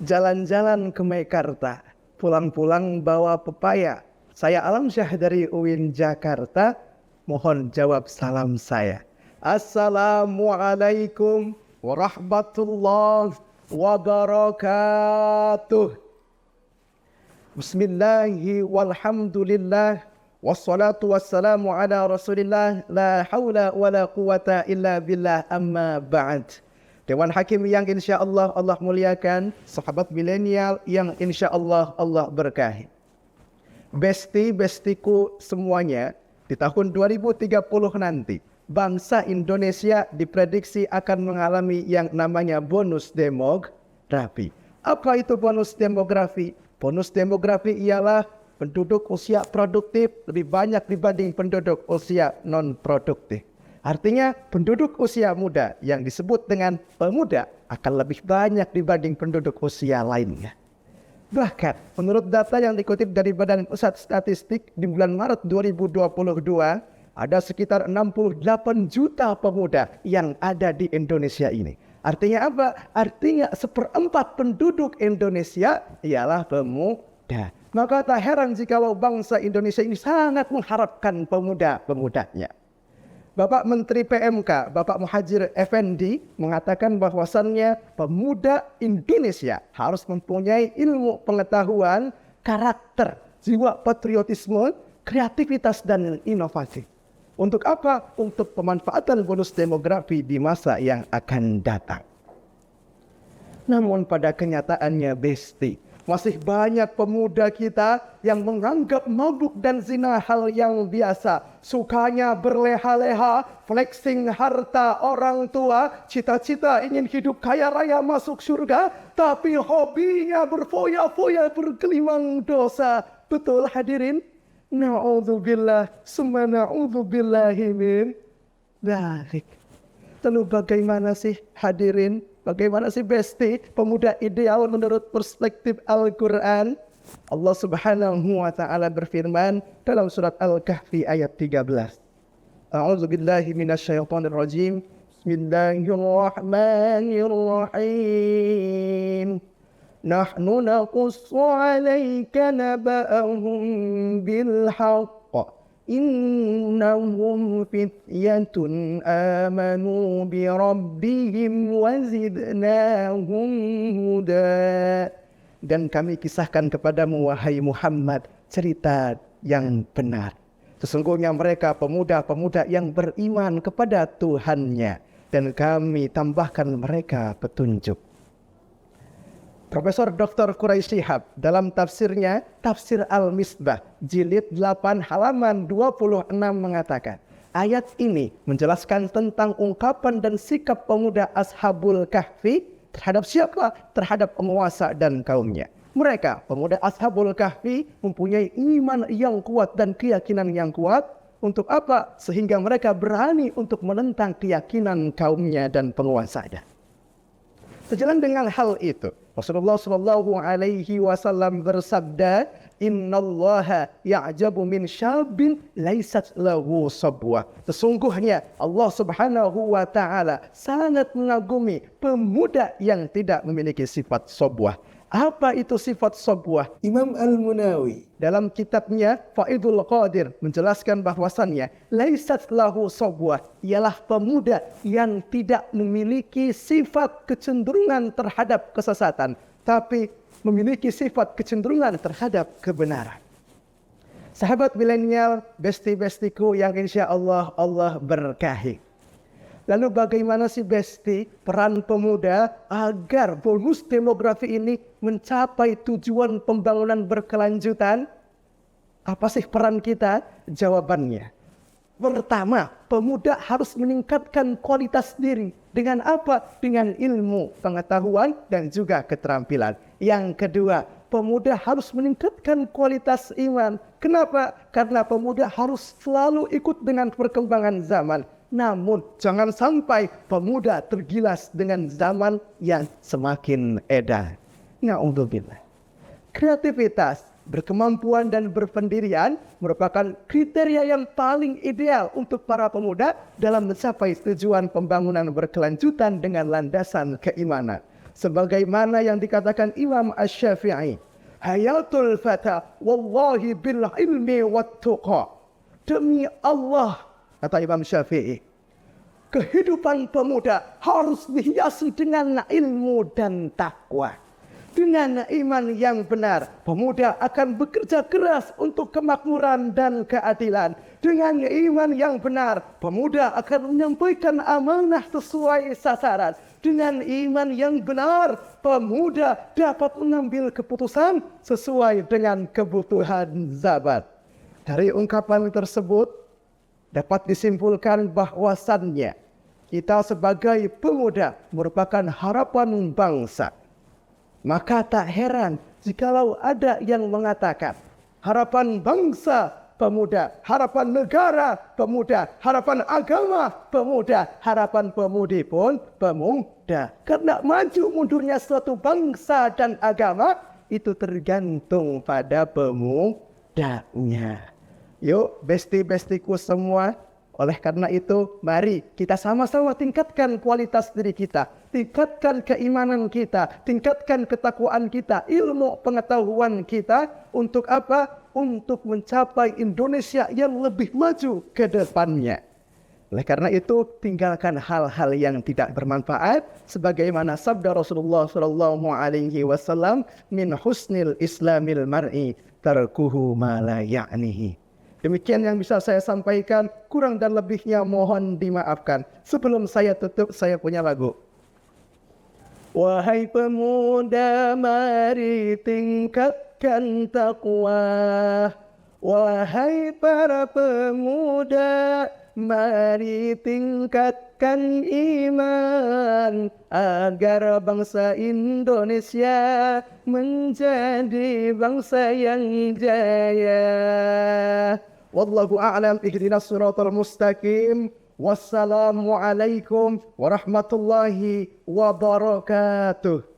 jalan-jalan ke Meikarta, pulang-pulang bawa pepaya. Saya Alam Syah dari UIN Jakarta, mohon jawab salam saya. Assalamualaikum warahmatullahi wabarakatuh. Bismillahi walhamdulillah wassalatu wassalamu ala rasulillah la hawla wa la quwata illa billah amma ba'd. Dewan Hakim yang insya Allah Allah muliakan, sahabat milenial yang insya Allah Allah berkahi. Besti-bestiku semuanya, di tahun 2030 nanti bangsa Indonesia diprediksi akan mengalami yang namanya bonus demografi. Apa itu bonus demografi? Bonus demografi ialah penduduk usia produktif lebih banyak dibanding penduduk usia non-produktif. Artinya penduduk usia muda yang disebut dengan pemuda akan lebih banyak dibanding penduduk usia lainnya. Bahkan menurut data yang dikutip dari Badan Pusat Statistik di bulan Maret 2022, ada sekitar 68 juta pemuda yang ada di Indonesia ini. Artinya apa? Artinya 1/4 penduduk Indonesia ialah pemuda. Maka tak heran jikalau bangsa Indonesia ini sangat mengharapkan pemuda-pemudanya. Bapak Menteri PMK, Bapak Muhadjir Effendi mengatakan bahwasannya pemuda Indonesia harus mempunyai ilmu pengetahuan, karakter, jiwa patriotisme, kreativitas dan inovasi. Untuk apa? Untuk pemanfaatan bonus demografi di masa yang akan datang. Namun pada kenyataannya besti, masih banyak pemuda kita yang menganggap mabuk dan zina hal yang biasa. Sukanya berleha-leha, flexing harta orang tua, cita-cita ingin hidup kaya raya masuk surga, tapi hobinya berfoya-foya bergelimang dosa. Betul hadirin? Na'udzubillah, summa na'udzubillahi min dzalik. Lalu bagaimana sih hadirin? Bagaimana sih besti pemuda ideal menurut perspektif Al-Quran? Allah Subhanahu wa ta'ala berfirman dalam surat Al-Kahfi ayat 13. A'udzubillahi minasyaitonir rajim. Bismillahirrahmanirrahim. Nahnu naqussu 'alaika naba'ahum bil haqq. Innahum fityatun amanu bi rabbihim wa zidnahum huda. Dan kami kisahkan kepadamu wahai Muhammad cerita yang benar. Sesungguhnya mereka pemuda-pemuda yang beriman kepada Tuhannya, dan kami tambahkan mereka petunjuk. Profesor Dr. Quraisy Shihab dalam tafsirnya Tafsir Al-Misbah jilid 8 halaman 26 mengatakan, ayat ini menjelaskan tentang ungkapan dan sikap pemuda Ashabul Kahfi terhadap siapa? Terhadap penguasa dan kaumnya. Mereka, pemuda Ashabul Kahfi, mempunyai iman yang kuat dan keyakinan yang kuat. Untuk apa? Sehingga mereka berani untuk menentang keyakinan kaumnya dan penguasanya. Sejalan dengan hal itu, Rasulullah Shallallahu Alaihi Wasallam bersabda, Innallaha ya'jabu min syabin laisat lahu sabwah. Sesungguhnya Allah Subhanahu wa Ta'ala sangat mengagumi pemuda yang tidak memiliki sifat sabwah. Apa itu sifat sabwah? Imam Al-Munawi dalam kitabnya Faidul Qadir menjelaskan bahwasannya laisat lahu sabwah ialah pemuda yang tidak memiliki sifat kecenderungan terhadap kesesatan, tapi memiliki sifat kecenderungan terhadap kebenaran. Sahabat milenial, besti-bestiku yang insya Allah Allah berkahi. Lalu bagaimana sih besti peran pemuda agar bonus demografi ini mencapai tujuan pembangunan berkelanjutan? Apa sih peran kita? Jawabannya, pertama, pemuda harus meningkatkan kualitas diri. Dengan apa? Dengan ilmu, pengetahuan, dan juga keterampilan. Yang kedua, pemuda harus meningkatkan kualitas iman. Kenapa? Karena pemuda harus selalu ikut dengan perkembangan zaman. Namun jangan sampai pemuda tergilas dengan zaman yang semakin edan. Na'udzubillah. Kreativitas, berkemampuan dan berpendirian merupakan kriteria yang paling ideal untuk para pemuda dalam mencapai tujuan pembangunan berkelanjutan dengan landasan keimanan. Sebagaimana yang dikatakan Imam Asy-Syafi'i, hayatul fata wallahi bil ilmi wat tuqa. Demi Allah, kata Imam Syafi'i, kehidupan pemuda harus dihiasi dengan ilmu dan takwa. Dengan iman yang benar, pemuda akan bekerja keras untuk kemakmuran dan keadilan. Dengan iman yang benar, pemuda akan menyampaikan amanah sesuai sasaran. Dengan iman yang benar, pemuda dapat mengambil keputusan sesuai dengan kebutuhan zaman. Dari ungkapan tersebut, dapat disimpulkan bahwasannya kita sebagai pemuda merupakan harapan bangsa. Maka tak heran jikalau ada yang mengatakan harapan bangsa pemuda, harapan negara pemuda, harapan agama pemuda, harapan pemudi pun pemuda. Karena maju mundurnya suatu bangsa dan agama itu tergantung pada pemudanya. Yuk besti-bestiku semua, oleh karena itu, mari kita sama-sama tingkatkan kualitas diri kita, tingkatkan keimanan kita, tingkatkan ketakwaan kita, ilmu pengetahuan kita. Untuk apa? Untuk mencapai Indonesia yang lebih maju ke depannya. Oleh karena itu, tinggalkan hal-hal yang tidak bermanfaat, sebagaimana sabda Rasulullah SAW, min husnil islamil mar'i tarkuhu ma la ya'nihi. Demikian yang bisa saya sampaikan, kurang dan lebihnya mohon dimaafkan. Sebelum saya tutup, saya punya lagu. Wahai pemuda, mari tingkatkan takwa. Wahai para pemuda, mari tingkatkan iman, agar bangsa Indonesia menjadi bangsa yang jaya. Wallahu a'lam, ihdinas siratal mustaqim. Wassalamualaikum warahmatullahi wabarakatuh.